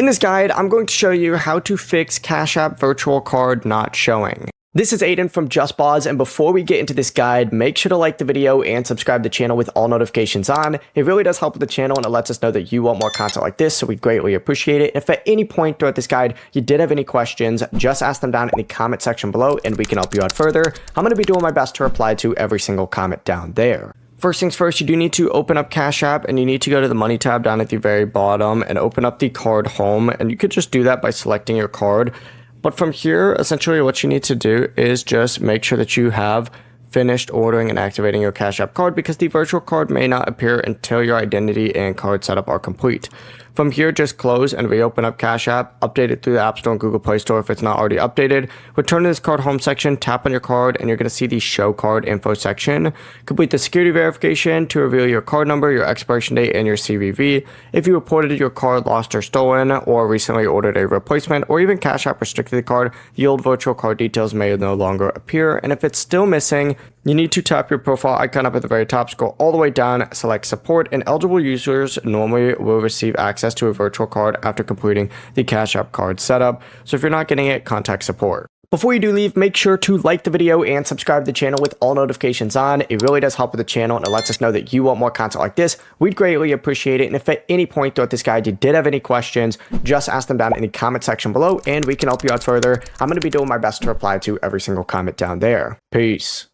In this guide, I'm going to show you how to fix Cash App virtual card not showing. This is Aiden from JustBoz, and before we get into this guide, make sure to like the video and subscribe to the channel with all notifications on. It really does help with the channel and it lets us know that you want more content like this, so we'd greatly appreciate it. If at any point throughout this guide you did have any questions, just ask them down in the comment section below and we can help you out further. I'm going to be doing my best to reply to every single comment down there. First things first, you do need to open up Cash App and you need to go to the Money tab down at the very bottom and open up the card home, and you could just do that by selecting your card. But from here, essentially what you need to do is just make sure that you have finished ordering and activating your Cash App card, because the virtual card may not appear until your identity and card setup are complete. From here, just close and reopen up Cash App, update it through the App Store and Google Play Store if it's not already updated. Return to this card home section, tap on your card, and you're going to see the Show Card Info section. Complete the security verification to reveal your card number, your expiration date, and your CVV. If you reported your card lost or stolen, or recently ordered a replacement, or even Cash App restricted the card, the old virtual card details may no longer appear. And if it's still missing, you need to tap your profile icon up at the very top, scroll all the way down, select support, and eligible users normally will receive access to a virtual card after completing the Cash App card setup. So if you're not getting it, contact support. Before you do leave, make sure to like the video and subscribe to the channel with all notifications on. It really does help with the channel and it lets us know that you want more content like this. We'd greatly appreciate it. And if at any point throughout this guide you did have any questions, just ask them down in the comment section below and we can help you out further. I'm going to be doing my best to reply to every single comment down there. Peace.